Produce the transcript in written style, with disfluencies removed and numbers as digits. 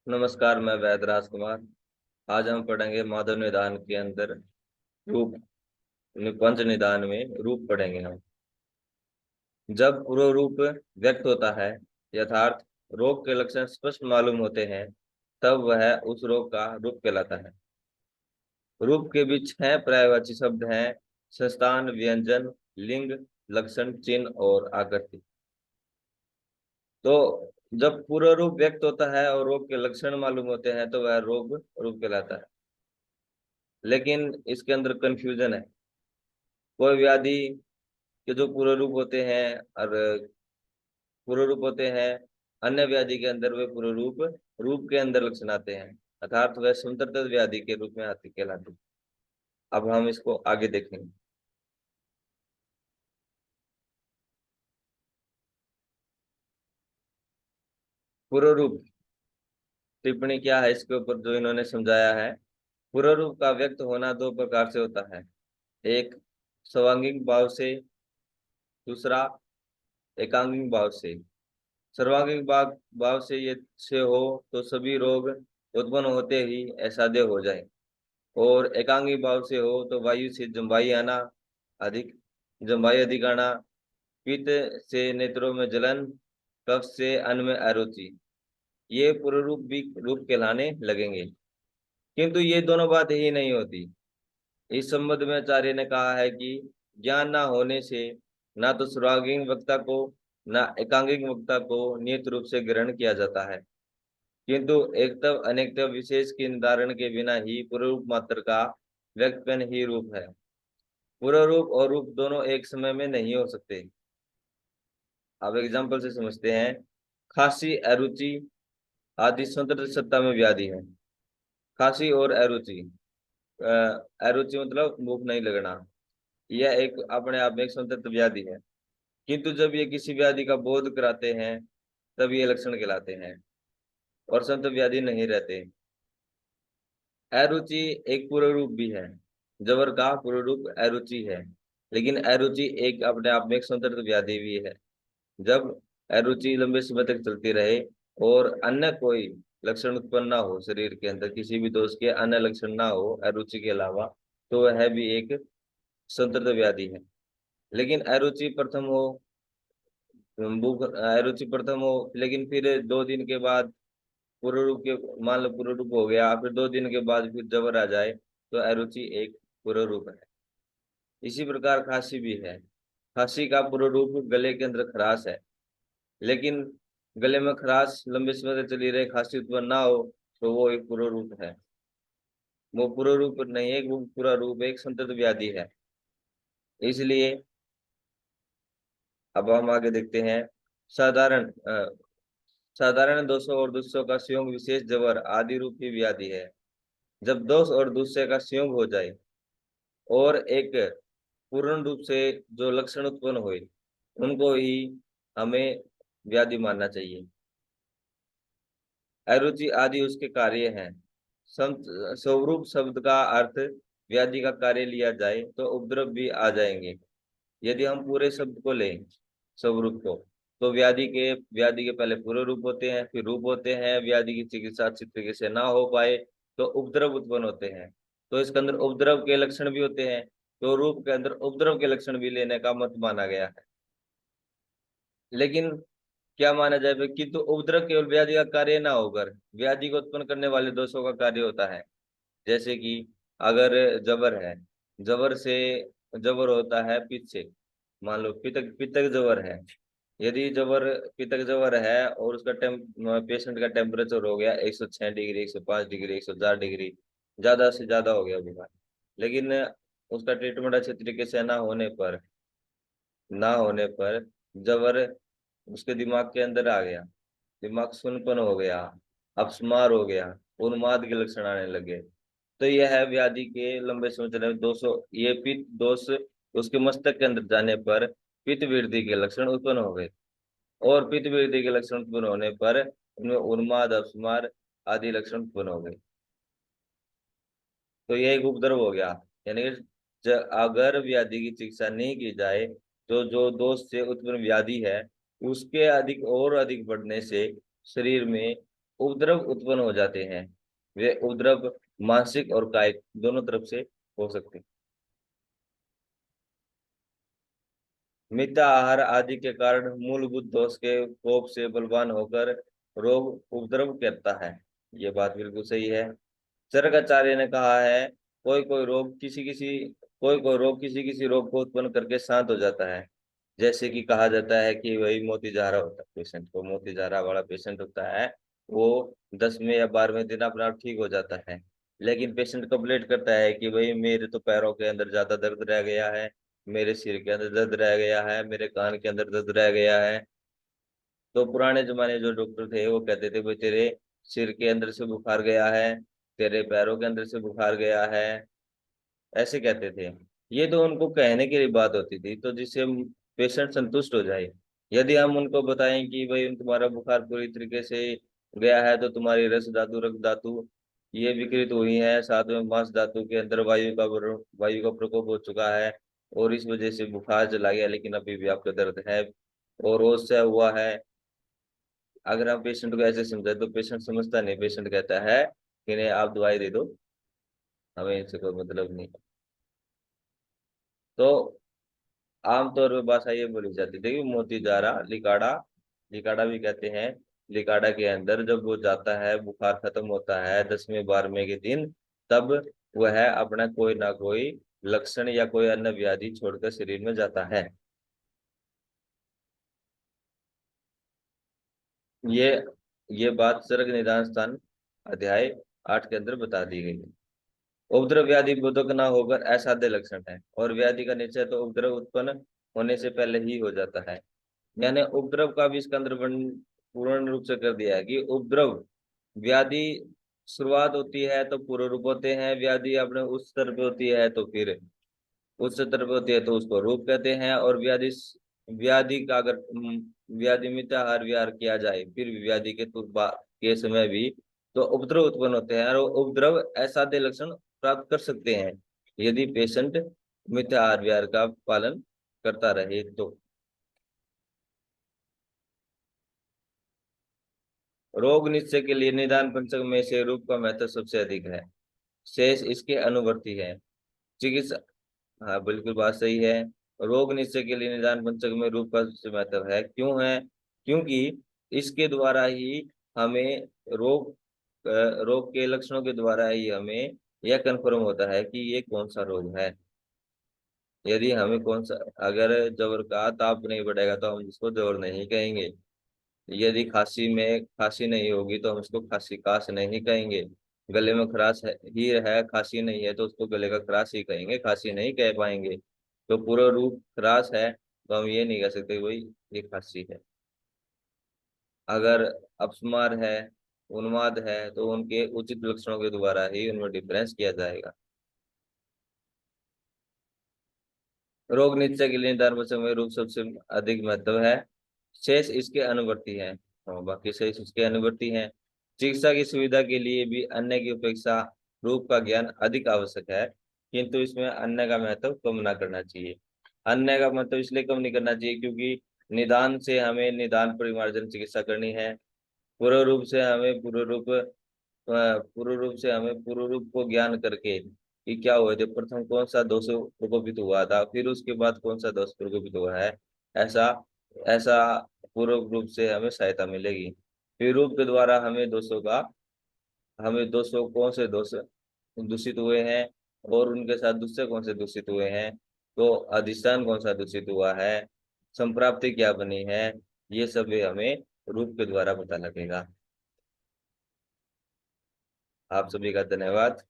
नमस्कार, मैं वैद राजकुमार। आज हम पढ़ेंगे माधव निदान के अंदर रूप। पंच निदान में रूप पढ़ेंगे हम। जब पूर्व रूप व्यक्त होता है, यथार्थ रोग के लक्षण स्पष्ट मालूम होते हैं, तब वह उस रोग का रूप कहलाता है। रूप के भी छह पर्यायवाची शब्द हैं: संस्थान, व्यंजन, लिंग, लक्षण, चिन्ह और आकृति। तो जब पूर्व रूप व्यक्त होता है और रोग के लक्षण मालूम होते हैं, तो वह रोग रूप कहलाता है। लेकिन इसके अंदर कंफ्यूजन है। कोई व्याधि के जो पूर्व रूप होते हैं और पूर्व रूप होते हैं, अन्य व्याधि के अंदर वे पूर्व रूप रूप के अंदर लक्षण आते हैं, अर्थात वह सुंदरता व्याधि के रूप में आती कहलाती है। अब हम इसको आगे देखेंगे। पूर्व रूप टिप्पणी क्या है इसके ऊपर जो इन्होंने समझाया है। पूर्व रूप का व्यक्त होना दो प्रकार से होता है। एक सर्वांगीण भाव से, दूसरा एकांगिक भाव से। सर्वांगीण भाव से ये से हो तो सभी रोग उत्पन्न होते ही असाध्य हो जाए, और एकांगी भाव से हो तो वायु से जम्भाई आना, अधिक जम्भाई अधिक आना, पित्त से नेत्रों में जलन, कफ से अन्न में अरुचि, ये पूर्व रूप भी रूप कहलाने लगेंगे। किंतु ये दोनों बात ही नहीं होती। इस संबंध में आचार्य ने कहा है कि ज्ञान न होने से ना तो सर्वांगीण वक्ता को ना एकांगिक वक्ता को नियत रूप से ग्रहण किया जाता है, किंतु एकतव अनेकतव विशेष के निर्धारण के बिना ही पूर्व रूप मात्र का व्यक्तपन ही रूप है। पूर्व रूप और रूप दोनों एक समय में नहीं हो सकते। अब एग्जाम्पल से समझते हैं। खांसी, अरुचि आदि स्वतंत्र सत्ता में व्याधि है। खांसी और अरुचि, अरुचि मतलब भूख नहीं लगना, यह एक अपने आप में एक स्वतंत्र व्याधि है। किंतु जब ये किसी व्याधि का बोध कराते हैं, तब ये लक्षण कहलाते हैं और स्वतंत्र व्याधि नहीं रहते। अरुचि एक पूर्व रूप भी है। जबर का पूर्व रूप अरुचि है, लेकिन अरुचि एक अपने आप में एक स्वतंत्र व्याधि भी है। जब अरुचि लंबे समय तक चलती रहे और अन्य कोई लक्षण उत्पन्न ना हो, शरीर के अंदर किसी भी दोष के अन्य लक्षण ना हो अरुचि के अलावा, तो वह भी एक स्वतंत्र व्याधि है। लेकिन अरुचि प्रथम हो, भूख अरुचि प्रथम हो, लेकिन फिर 2 दिन के बाद पूर्ण रूप के, मान लो पूर्ण रूप हो गया, फिर 2 दिन के बाद फिर जबर आ जाए, तो अरुचि एक पूर्ण रूप है। इसी प्रकार खांसी भी है। खांसी का पूर्ण रूप गले के अंदर खराश है, लेकिन गले में खराश लंबे समय तक चली रहे, खांसी उत्पन्न ना हो, तो वो एक पूर्ण रूप है। वो पूर्ण रूप नहीं है, वो पूरा रूप एक संतत व्याधि है। इसलिए अब हम आगे देखते हैं। साधारण साधारण दोषों और दुस्सों का संयोग विशेष जबर आदि रूप की व्याधि है। जब दोष और दुस्से का संयोग हो जाए और एक पूर्ण रूप से जो लक्षण उत्पन्न हुए, उनको ही हमें व्याधि मानना चाहिए। अरुचि आदि उसके कार्य हैं। स्वरूप शब्द का अर्थ व्याधि का कार्य लिया जाए तो उपद्रव भी आ जाएंगे। यदि हम पूरे शब्द को लें, स्वरूप को, तो व्याधि के पहले पूरे रूप होते हैं, फिर रूप होते हैं। व्याधि की चिकित्सा अच्छी तरीके से ना हो पाए तो उपद्रव उत्पन्न होते हैं। तो इसके अंदर उपद्रव के लक्षण भी होते हैं, तो रूप के अंदर उपद्रव के लक्षण भी लेने का मत माना गया है। लेकिन क्या माना जाए भाई, कि तो उपद्रव केवल व्याधि का कार्य ना होकर व्याधि को उत्पन्न करने वाले दोषों का कार्य होता है। जैसे कि अगर जबर है, जबर से जबर होता है पित्त से। मान लो पितक पितक जबर है। यदि जबर पितक जबर है और उसका पेशेंट का टेम्परेचर हो गया 106 डिग्री, 105 डिग्री, 104 डिग्री, ज्यादा से ज्यादा हो गया बुखार, लेकिन उसका ट्रीटमेंट अच्छे तरीके से ना होने पर जबर उसके दिमाग के अंदर आ गया, दिमाग सुनपन हो गया, अपस्मार हो गया, उन्माद के लक्षण आने लगे, तो यह है व्याधि के लंबे समय चले दोषों। ये पित्त दोष उसके मस्तक के अंदर जाने पर पित्त वृद्धि के लक्षण उत्पन्न हो गए, और पित्त वृद्धि के लक्षण उत्पन्न होने पर उनमें उन्माद, अपस्मार आदि लक्षण उत्पन्न हो गए। तो यह एक उपद्रव हो गया। यानी कि अगर व्याधि की चिकित्सा नहीं की जाए, तो जो दोष से उत्पन्न व्याधि है उसके अधिक और अधिक बढ़ने से शरीर में उपद्रव उत्पन्न हो जाते हैं। वे उपद्रव मानसिक और कायिक दोनों तरफ से हो सकते हैं। मिथ्या आहार आदि के कारण मूलभूत दोष के कोप से बलवान होकर रोग उपद्रव करता है। ये बात बिल्कुल सही है। चरकाचार्य ने कहा है, कोई कोई रोग किसी किसी कोई कोई रोग किसी किसी रोग को उत्पन्न करके शांत हो जाता है। जैसे कि कहा जाता है कि वही मोतीजारा होता है, पेशेंट को मोतीजारा वाला पेशेंट होता है, वो 10वें या 12वें दिन अपने आप ठीक हो जाता है। लेकिन पेशेंट कंप्लेंट करता है कि भाई मेरे तो पैरों के अंदर ज्यादा दर्द रह गया है, मेरे सिर के अंदर दर्द रह गया है, मेरे कान के अंदर दर्द रह गया है। तो पुराने जमाने जो डॉक्टर थे वो कहते थे भाई तेरे सिर के अंदर से बुखार गया है, तेरे पैरों के अंदर से बुखार गया है, ऐसे कहते थे। ये तो उनको कहने की बात होती थी, तो जिससे पेशेंट संतुष्ट हो जाए। यदि हम उनको बताएं कि भाई तुम्हारा बुखार पूरी तरीके से गया है, तो तुम्हारी रस धातु रक्त धातु ये विकृत हुई है, साथ में मांस धातु के अंदर वायु का प्रकोप हो चुका है, और इस वजह से बुखार चला गया, लेकिन अभी भी आपका दर्द है और रोज से हुआ है। अगर हम पेशेंट को ऐसे समझाए तो पेशेंट समझता नहीं, पेशेंट कहता है कि नहीं आप दवाई दे दो, हमें इससे कोई मतलब नहीं। तो आमतौर पे भाषा ये बोली जाती थी कि मोतीजारा लिकाड़ा, लिकाड़ा भी कहते हैं, लिकाड़ा के अंदर जब वो जाता है, बुखार खत्म होता है 10वें 12वें के दिन, तब वह अपना कोई ना कोई लक्षण या कोई अन्य व्याधि छोड़कर शरीर में जाता है। ये ये बात चरक निदान स्थान अध्याय 8 के अंदर बता दी गई है। उपद्रव व्याधि बोधक न होकर असाध्य लक्षण है, और व्याधि का निश्चय तो उपद्रव उत्पन्न होने से पहले ही हो जाता है। मैंने उपद्रव का भी इसके अंदर वर्णन पूर्ण रूप से कर दिया है कि उपद्रव व्याधि शुरुआत होती है तो पूर्व रूप होते हैं, व्याधि अपने उच्च स्तर पे होती है तो फिर उच्च स्तर पे होती है तो उसको रूप कहते हैं। और व्याधि का अगर व्याधि मिथ्याहार विहार किया जाए फिर भी व्याधि के के समय भी तो उपद्रव उत्पन्न होते हैं, और वो उपद्रव असाध्य लक्षण प्राप्त कर सकते हैं यदि पेशेंट मिथ्याहार विहार का पालन करता रहे तो। रोग निश्चय के लिए निदान पंचक में से रूप का महत्व सबसे अधिक है, शेष इसके अनुवर्ती है। चिकित्सा, हाँ बिल्कुल बात सही है। रोग निश्चय के लिए निदान पंचक में रूप का सबसे महत्व है, क्यों है? क्योंकि इसके द्वारा ही हमें रोग रोग के लक्षणों के द्वारा ही हमें यह कंफर्म होता है कि ये कौन सा रोग है। यदि हमें कौन सा, अगर जबर का ताप नहीं बढ़ेगा तो हम इसको जबर नहीं कहेंगे। यदि खांसी नहीं होगी तो हम उसको खांसी काश नहीं कहेंगे। गले में खराश है, खांसी नहीं है तो उसको गले का खराश ही कहेंगे, खांसी नहीं कह पाएंगे। तो पूरा रूप खराश है तो हम ये नहीं कह सकते कि भाई ये खांसी है। अगर अपस्मार है, उन्माद है, तो उनके उचित लक्षणों के द्वारा ही उनमें डिफरेंस किया जाएगा। रोग निश्चय के लिए धर्म में रूप सबसे अधिक महत्व है, शेष इसके अनुवर्ती है, और बाकी शेष इसके अनुवर्ती हैं। चिकित्सा की सुविधा के लिए भी अन्य की अपेक्षा रूप का ज्ञान अधिक आवश्यक है, किंतु इसमें अन्य का महत्व कम ना करना चाहिए। अन्य का महत्व इसलिए कम नहीं करना चाहिए क्योंकि निदान से हमें निदान परिमार्जन चिकित्सा करनी है। पूर्ण रूप से हमें पूर्ण रूप से हमें पूर्ण रूप को ज्ञान करके कि क्या हुआ थे, प्रथम कौन सा दोष प्रकोपित हुआ था, फिर उसके बाद कौन सा दोष प्रकोपित हुआ है, ऐसा ऐसा पूर्ण रूप से हमें सहायता मिलेगी। फिर रूप के द्वारा हमें दोषों कौन से दोष दूषित हुए हैं, और उनके साथ दूसरे कौन से दूषित हुए हैं, तो अधिष्ठान कौन सा दूषित हुआ है, संप्राप्ति क्या बनी है, ये सब भी हमें रूप के द्वारा पता लगेगा। आप सभी का धन्यवाद।